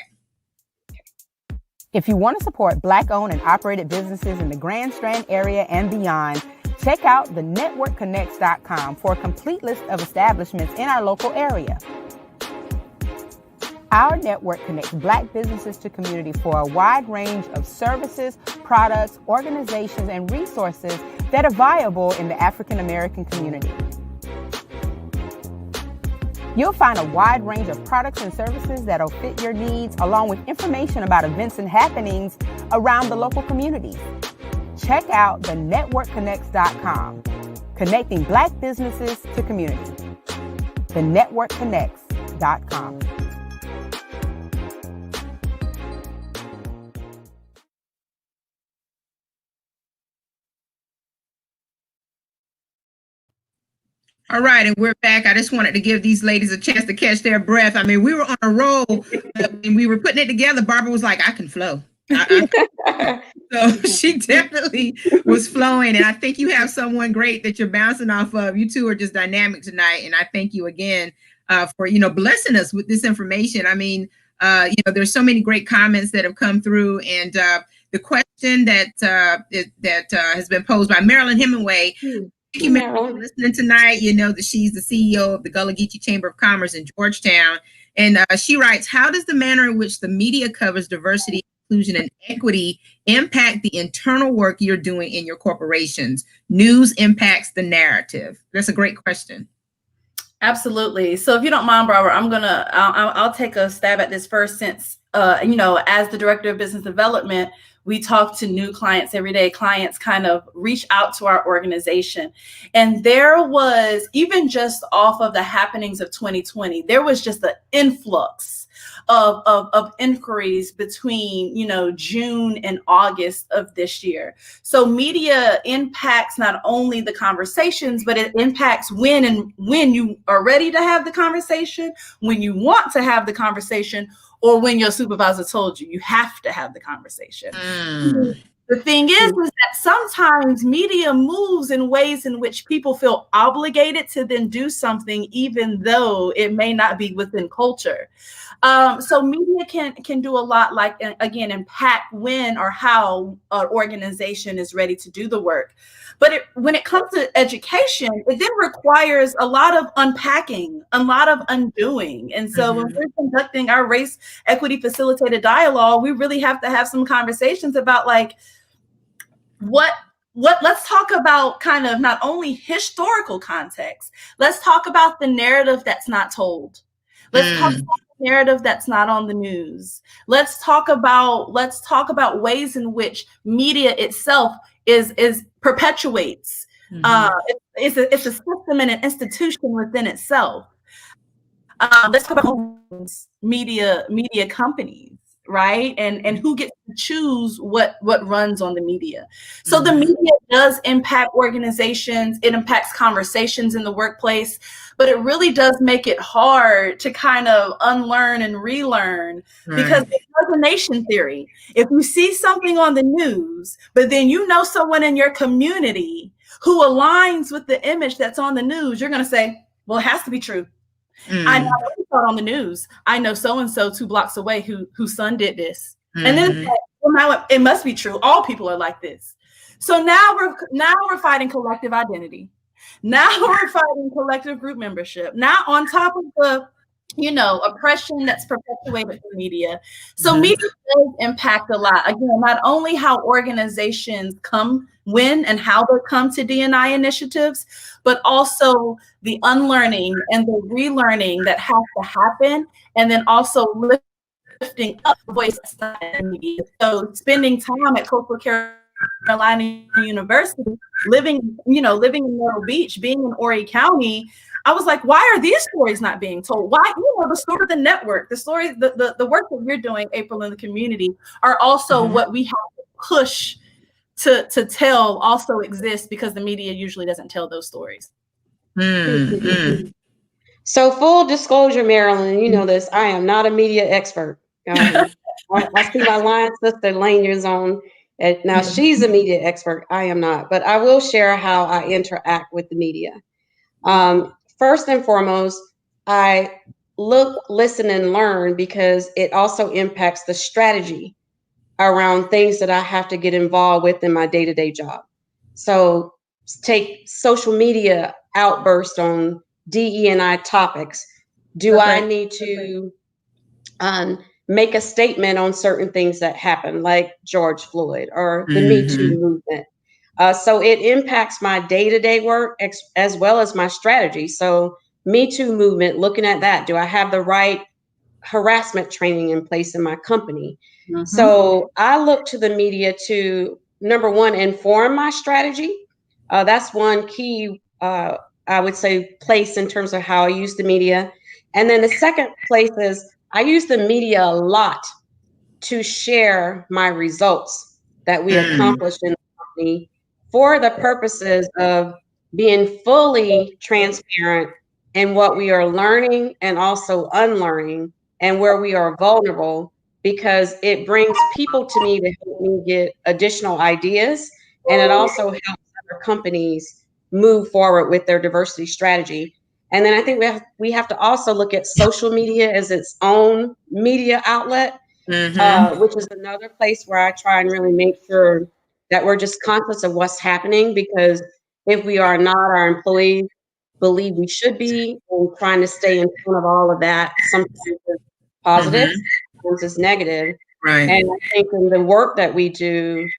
If you want to support Black-owned and operated businesses in the Grand Strand area and beyond, check out thenetworkconnects.com for a complete list of establishments in our local area. Our network connects Black businesses to community for a wide range of services, products, organizations, and resources that are viable in the African American community. You'll find a wide range of products and services that'll fit your needs, along with information about events and happenings around the local communities. Check out thenetworkconnects.com, connecting Black businesses to community. Thenetworkconnects.com. All right, and we're back. I just wanted to give these ladies a chance to catch their breath. I mean, we were on a roll and we were putting it together. Barbara was like, I can flow. So she definitely was flowing. And I think you have someone great that you're bouncing off of. You two are just dynamic tonight. And I thank you again for, blessing us with this information. I mean, there's so many great comments that have come through. And the question that has been posed by Marilyn Hemingway. Thank you, Marilyn, for listening tonight. You know that she's the CEO of the Gullah Geechee Chamber of Commerce in Georgetown. And she writes, how does the manner in which the media covers diversity, inclusion, and equity impact the internal work you're doing in your corporations? News impacts the narrative. That's a great question. Absolutely. So if you don't mind, Barbara, I'll take a stab at this first, since, as the Director of Business Development, we talk to new clients every day. Clients kind of reach out to our organization. And there was, even just off of the happenings of 2020, there was just an influx of inquiries between, June and August of this year. So media impacts not only the conversations, but it impacts when you are ready to have the conversation, when you want to have the conversation, or when your supervisor told you have to have the conversation. The thing is that sometimes media moves in ways in which people feel obligated to then do something, even though it may not be within culture. So media can do a lot, like, again, impact when or how an organization is ready to do the work. But when it comes to education, it then requires a lot of unpacking, a lot of undoing. And so when we're conducting our race equity facilitated dialogue, we really have to have some conversations about, like, let's talk about kind of not only historical context, let's talk about the narrative that's not told. Let's talk about the narrative that's not on the news. Let's talk about ways in which media itself is perpetuates. It's a system and an institution within itself. Let's talk about media companies, right? And who gets to choose what runs on the media. So the media does impact organizations, it impacts conversations in the workplace, but it really does make it hard to kind of unlearn and relearn, because it's resignation theory. If you see something on the news, but then you know someone in your community who aligns with the image that's on the news, you're going to say, well, it has to be true. I know saw it on the news. I know so-and-so 2 blocks away whose son did this. And then it's like, well, now it must be true. All people are like this. So now we're fighting collective identity. Now we're fighting collective group membership. Now on top of the, oppression that's perpetuated through media. So media does impact a lot. Again, not only how organizations when and how they come to D&I initiatives, but also the unlearning and the relearning that has to happen, and then also lifting up the voice in media. So spending time at Coastal Carolina University, living in Myrtle Beach, being in Horry County, I was like, why are these stories not being told? Why, the story of the network, the stories, the work that you're doing, April, in the community, are also what we have to push to tell also exists, because the media usually doesn't tell those stories. So full disclosure, Marilyn, you know this, I am not a media expert. I see my line sister Lanier's on. Now she's a media expert. I am not, but I will share how I interact with the media. First and foremost, I look, listen, and learn, because it also impacts the strategy around things that I have to get involved with in my day-to-day job. So take social media outbursts on DE&I topics. Do I need to make a statement on certain things that happen, like George Floyd or the Me Too movement? So it impacts my day-to-day work as well as my strategy. So Me Too movement, looking at that, do I have the right harassment training in place in my company? So I look to the media to, number one, inform my strategy. That's one key, I would say, place in terms of how I use the media. And then the second place is I use the media a lot to share my results that we accomplished in the company, for the purposes of being fully transparent in what we are learning and also unlearning, and where we are vulnerable, because it brings people to me to help me get additional ideas, and it also helps other companies move forward with their diversity strategy. And then I think we have to also look at social media as its own media outlet, which is another place where I try and really make sure that we're just conscious of what's happening, because if we are not, our employees believe we should be, and trying to stay in front of all of that. Sometimes it's positive, sometimes it's negative. And I think in the work that we do,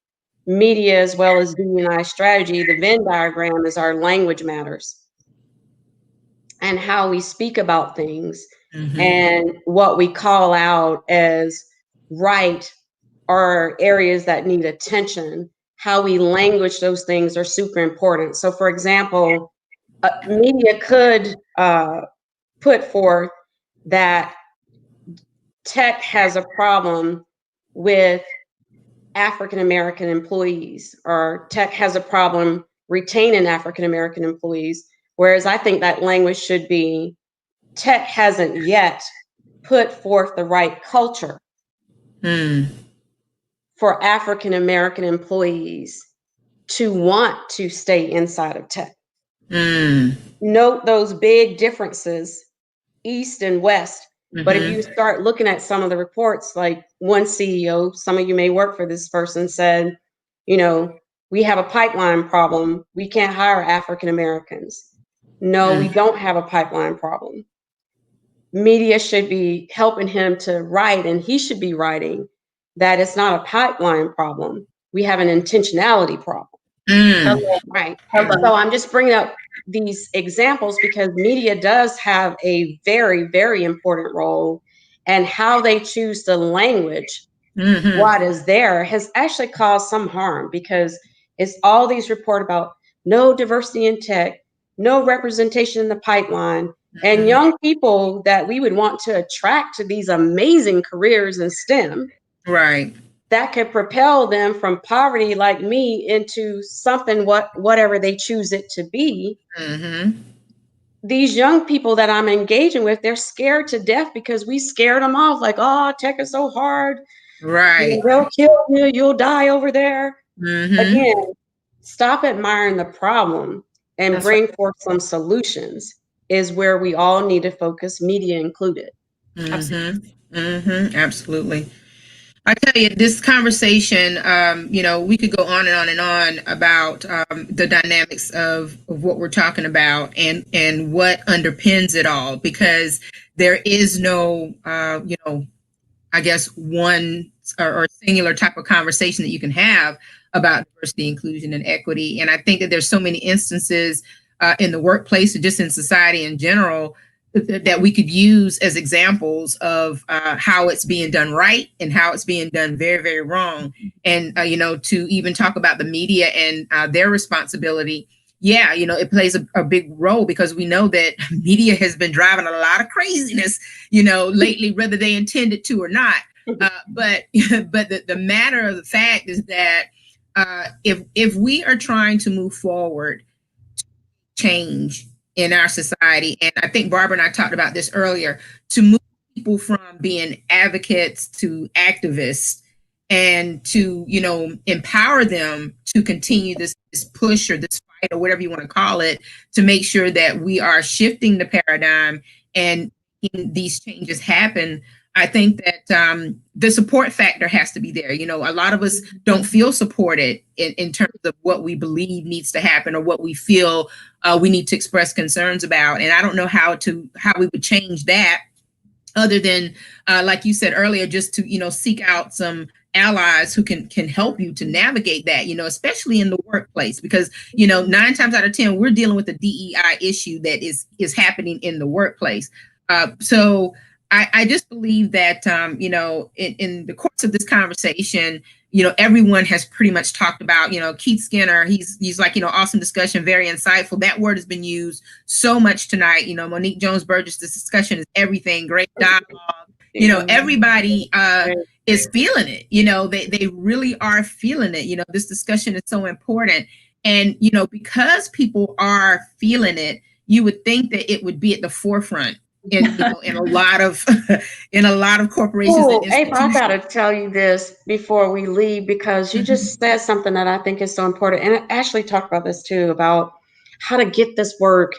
media as well as D&I strategy, the Venn diagram is our language matters, and how we speak about things, and what we call out as right or areas that need attention. How we language those things are super important. So for example, media could put forth that tech has a problem with African American employees, or tech has a problem retaining African American employees. Whereas I think that language should be, tech hasn't yet put forth the right culture for African American employees to want to stay inside of tech. Note those big differences, East and West. But if you start looking at some of the reports, like one CEO, some of you may work for this person, said, we have a pipeline problem. We can't hire African Americans. No, we don't have a pipeline problem. Media should be helping him to write, and he should be writing that it's not a pipeline problem. We have an intentionality problem. Right. So I'm just bringing up these examples because media does have a very, very important role, and how they choose the language, what is there, has actually caused some harm, because it's all these reports about no diversity in tech, no representation in the pipeline, and young people that we would want to attract to these amazing careers in STEM Right. that could propel them from poverty like me into something, whatever they choose it to be. Mm-hmm. These young people that I'm engaging with, they're scared to death because we scared them off, like, oh, tech is so hard. Right. They'll kill you, you'll die over there. Mm-hmm. Again, stop admiring the problem and bring forth some solutions is where we all need to focus, media included. Absolutely. Mm-hmm. Absolutely. I tell you, this conversation, we could go on and on and on about the dynamics of what we're talking about and what underpins it all, because there is no, I guess one or singular type of conversation that you can have about diversity, inclusion, and equity. And I think that there's so many instances in the workplace and just in society in general that we could use as examples of how it's being done right and how it's being done very, very wrong. And, to even talk about the media and their responsibility. Yeah, it plays a big role, because we know that media has been driving a lot of craziness, lately, whether they intended to or not. But the matter of the fact is that if we are trying to move forward, change in our society, and I think Barbara and I talked about this earlier, to move people from being advocates to activists, and to empower them to continue this push or this fight or whatever you want to call it, to make sure that we are shifting the paradigm and these changes happen. I think that the support factor has to be there. A lot of us don't feel supported in terms of what we believe needs to happen or what we feel we need to express concerns about. And I don't know how we would change that, other than, like you said earlier, just to, seek out some allies who can help you to navigate that, especially in the workplace, because, 9 times out of 10, we're dealing with a DEI issue that is happening in the workplace. So I just believe that, in the course of this conversation, everyone has pretty much talked about, Keith Skinner, he's like, awesome discussion, very insightful. That word has been used so much tonight. Monique Jones-Burgess, this discussion is everything, great dialogue. Everybody is feeling it. They really are feeling it. This discussion is so important. And, because people are feeling it, you would think that it would be at the forefront in a lot of corporations. April, I gotta tell you this before we leave, because you just said something that I think is so important. And I actually talked about this too, about how to get this work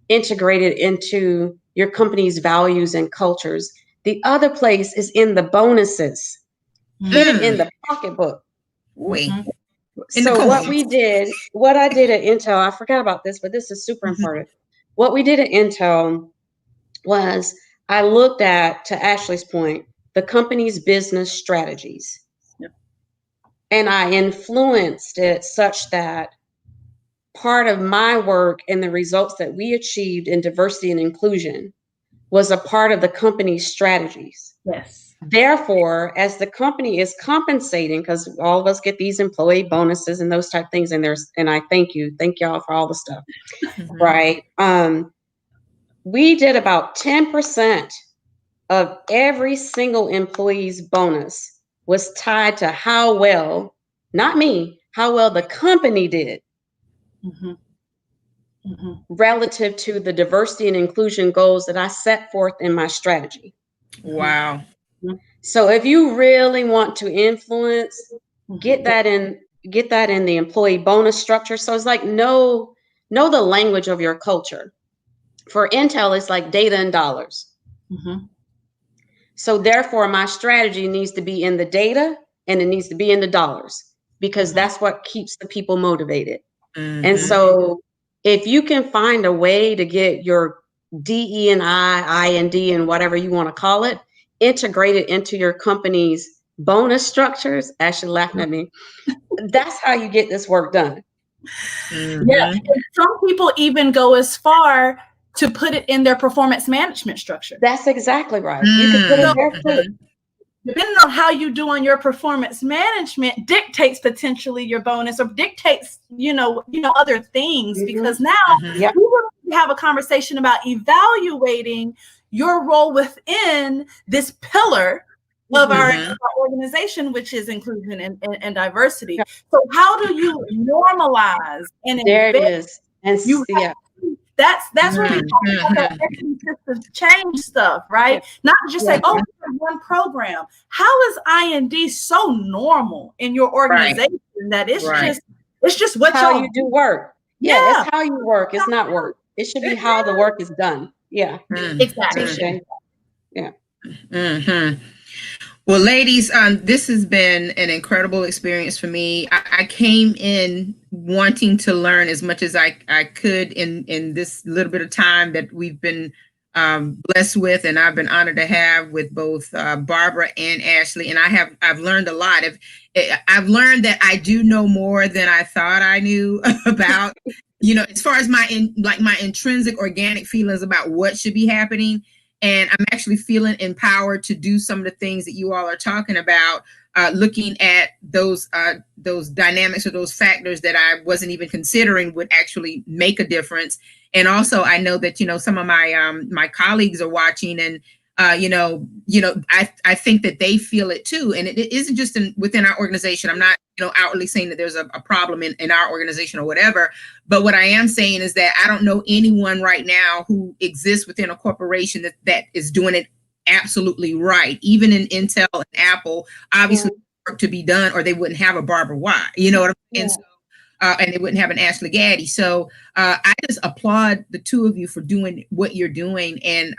integrated into your company's values and cultures. The other place is in the bonuses. Get it in the pocketbook. So what I did at Intel, I forgot about this, but this is super important. What we did at Intel was I looked at, to Ashley's point, the company's business strategies. Yep. And I influenced it such that part of my work and the results that we achieved in diversity and inclusion was a part of the company's strategies. Yes. Therefore, as the company is compensating, because all of us get these employee bonuses and those type of things, and I thank y'all for all the stuff, right? We did about 10% of every single employee's bonus was tied to how well, not me, how well the company did relative to the diversity and inclusion goals that I set forth in my strategy. Wow. So if you really want to influence, get that in the employee bonus structure. So it's like know the language of your culture. For Intel, it's like data and dollars. So therefore, my strategy needs to be in the data and it needs to be in the dollars, because that's what keeps the people motivated. And so if you can find a way to get your DE&I, I&D, and whatever you want to call it, integrated into your company's bonus structures, Ashley laughing at me, that's how you get this work done. Yeah, some people even go as far to put it in their performance management structure. That's exactly right. You can put it there too. Depending on how you do on your performance management dictates potentially your bonus, or dictates, other things, because now we will have a conversation about evaluating your role within this pillar of our organization, which is inclusion and diversity. So how do you normalize and there it embed? is. And That's where we talk about the equity system change stuff, right? Not just say, oh, we have one program. How is IND so normal in your organization that it's just what how you do work? Yeah, it's how you work. It's not work. It should be how the work is done. Yeah, exactly. Yeah. Well, ladies, this has been an incredible experience for me. I came in wanting to learn as much as I could in this little bit of time that we've been blessed with, and I've been honored to have with both Barbara and Ashley. And I've learned a lot. I've learned that I do know more than I thought I knew about, as far as my intrinsic organic feelings about what should be happening. And I'm actually feeling empowered to do some of the things that you all are talking about, looking at those dynamics or those factors that I wasn't even considering would actually make a difference. And also, I know that some of my colleagues are watching, and I think that they feel it too. And it isn't just within our organization. I'm not outwardly saying that there's a problem in our organization or whatever. But what I am saying is that I don't know anyone right now who exists within a corporation that is doing it absolutely right. Even in Intel and Apple, obviously work to be done, or they wouldn't have a Barbara Whye. You know what I'm saying? So, and they wouldn't have an Ashley Gaddy. So I just applaud the two of you for doing what you're doing. And,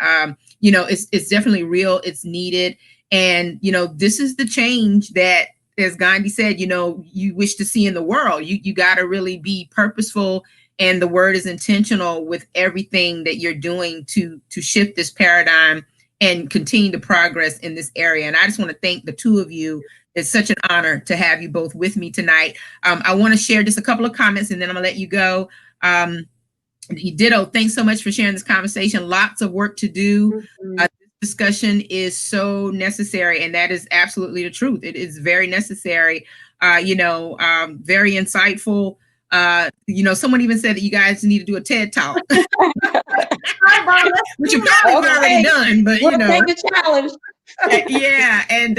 it's definitely real. It's needed. And, this is the change that, as Gandhi said, you wish to see in the world. You got to really be purposeful. And the word is intentional with everything that you're doing to shift this paradigm and continue to progress in this area. And I just want to thank the two of you. It's such an honor to have you both with me tonight. I want to share just a couple of comments, and then I'm gonna let you go. Ditto, thanks so much for sharing this conversation. Lots of work to do. This discussion is so necessary, and that is absolutely the truth. It is very necessary, very insightful. Someone even said that you guys need to do a TED Talk. Which you probably already done, but we'll take the challenge. Yeah, and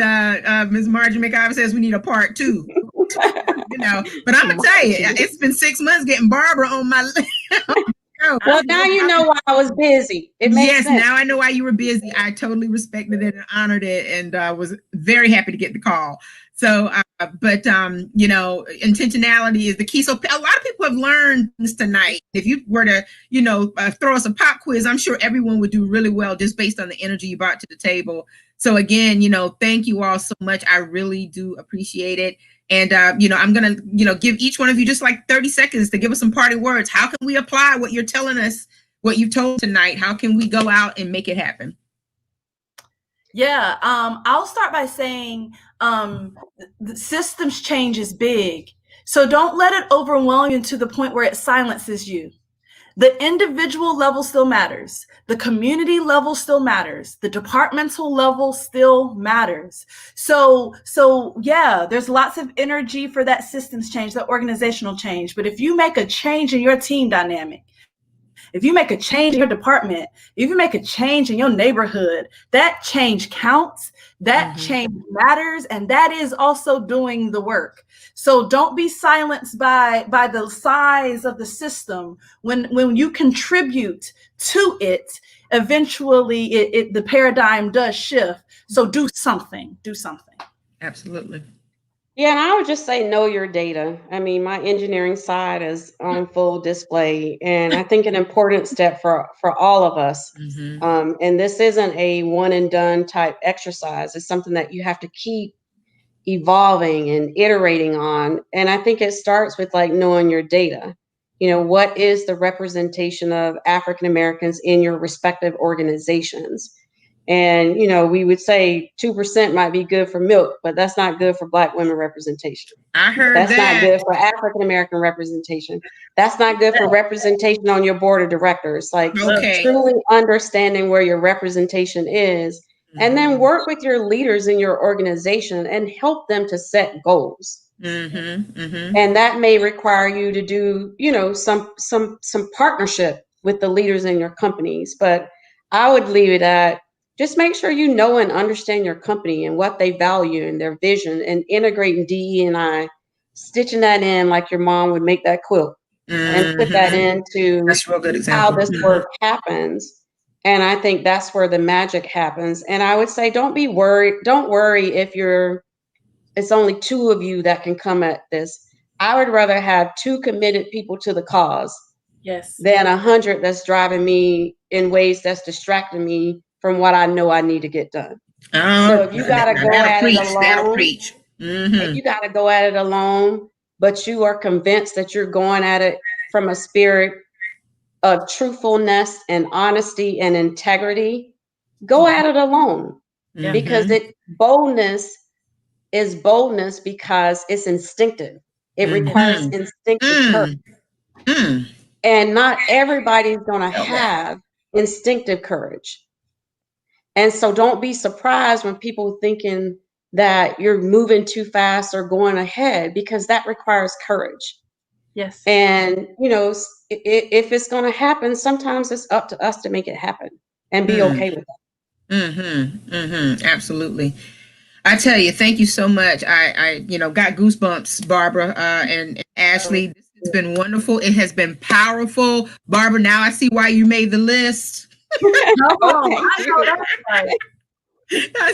Ms. Marjorie McIver says we need a part 2. But I'm gonna tell you, it's been 6 months getting Barbara on my list. Well, now you know why I was busy. It makes sense. Now I know why you were busy. I totally respected it and honored it, and was very happy to get the call. So, intentionality is the key. So a lot of people have learned this tonight. If you were to, throw us a pop quiz, I'm sure everyone would do really well just based on the energy you brought to the table. So again, thank you all so much. I really do appreciate it. And, I'm going to, give each one of you just like 30 seconds to give us some parting words. How can we apply what you're telling us, what you've told tonight? How can we go out and make it happen? Yeah, I'll start by saying the systems change is big. So don't let it overwhelm you to the point where it silences you. The individual level still matters. The community level still matters. The departmental level still matters. So yeah, there's lots of energy for that systems change, that organizational change. But if you make a change in your team dynamic, if you make a change in your department, if you make a change in your neighborhood, that change counts, that change matters, and that is also doing the work. So don't be silenced by the size of the system. When you contribute to it, eventually the paradigm does shift. So do something. Absolutely. Yeah, and I would just say know your data. I mean, my engineering side is on full display, and I think an important step for all of us. And this isn't a one and done type exercise. It's something that you have to keep evolving and iterating on. And I think it starts with like knowing your data. What is the representation of African Americans in your respective organizations? And, we would say 2% might be good for milk, but that's not good for Black women representation. I heard that's not good for African American representation. That's not good for representation on your board of directors. Like truly understanding where your representation is, and then work with your leaders in your organization and help them to set goals. And that may require you to do, some partnership with the leaders in your companies. But I would leave it at just make sure you know and understand your company and what they value and their vision, and integrating DE&I, stitching that in like your mom would make that quilt, and put that into That's a real good how example. this work happens. And I think that's where the magic happens. And I would say, don't be worried. Don't worry if it's only 2 of you that can come at this. I would rather have 2 committed people to the cause than 100 that's driving me in ways that's distracting me from what I know I need to get done. So if you gotta go at it alone, if you gotta go at it alone, but you are convinced that you're going at it from a spirit of truthfulness and honesty and integrity, go at it alone. Because boldness is boldness because it's instinctive. It requires instinctive courage. And not everybody's going to have instinctive courage. And so don't be surprised when people thinking that you're moving too fast or going ahead, because that requires courage. Yes. And, if it's going to happen, sometimes it's up to us to make it happen and be okay with that. Absolutely. I tell you, thank you so much. I got goosebumps, Barbara and Ashley. This has been wonderful. It has been powerful. Barbara, now I see why you made the list. I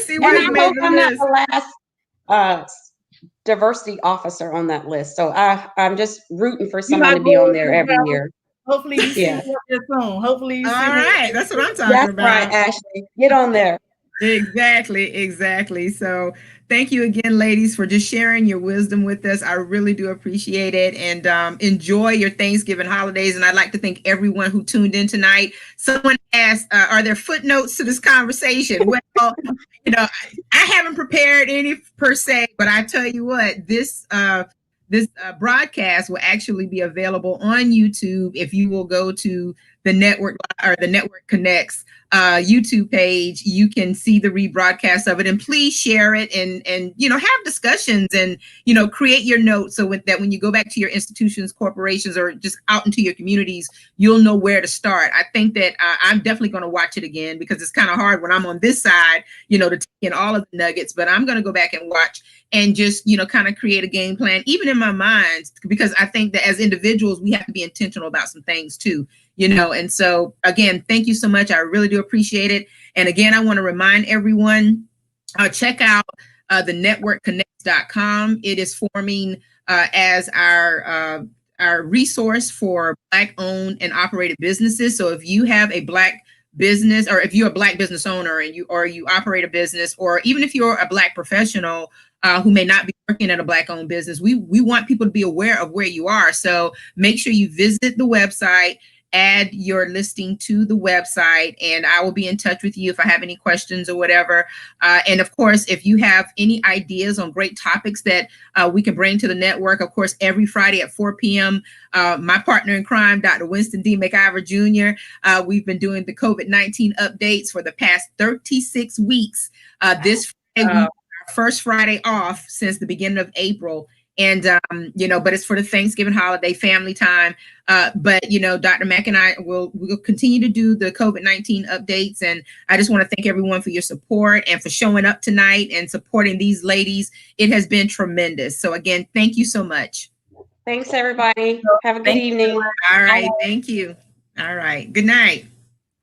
see why you made the list. I'm not the last diversity officer on that list. So I'm just rooting for somebody to be on there every year. Hopefully you see me up there soon. Hopefully you see me. All right. That's what I'm talking about. That's right, Ashley. Get on there. Exactly. So thank you again, ladies, for just sharing your wisdom with us. I really do appreciate it, and enjoy your Thanksgiving holidays. And I'd like to thank everyone who tuned in tonight. Someone asked, are there footnotes to this conversation? Well, I haven't prepared any per se, but I tell you what, this broadcast will actually be available on YouTube. If you will go to the network or the Network Connects YouTube page, you can see the rebroadcast of it, and please share it and have discussions and create your notes so that when you go back to your institutions, corporations, or just out into your communities, you'll know where to start. I think that I'm definitely going to watch it again, because it's kind of hard when I'm on this side, to take in all of the nuggets, but I'm going to go back and watch and just kind of create a game plan, even in my mind, because I think that as individuals we have to be intentional about some things too. And so again, thank you so much. I really do appreciate it. And again, I want to remind everyone, check out the networkconnects.com. It is forming as our resource for Black owned and operated businesses. So if you have a Black business, or if you're a Black business owner and you operate a business, or even if you're a Black professional who may not be working at a Black owned business, we want people to be aware of where you are. So make sure you visit the website, add your listing to the website, and I will be in touch with you if I have any questions or whatever. And of course, if you have any ideas on great topics that we can bring to the network, of course, every Friday at 4 p.m., my partner in crime, Dr. Winston D. McIver Jr., we've been doing the COVID-19 updates for the past 36 weeks. This Friday, our first Friday off since the beginning of April. And, but it's for the Thanksgiving holiday, family time. But, Dr. Mack and I will continue to do the COVID-19 updates. And I just want to thank everyone for your support and for showing up tonight and supporting these ladies. It has been tremendous. So again, thank you so much. Thanks, everybody. Have a good evening. All right. Thank you. All right. Good night.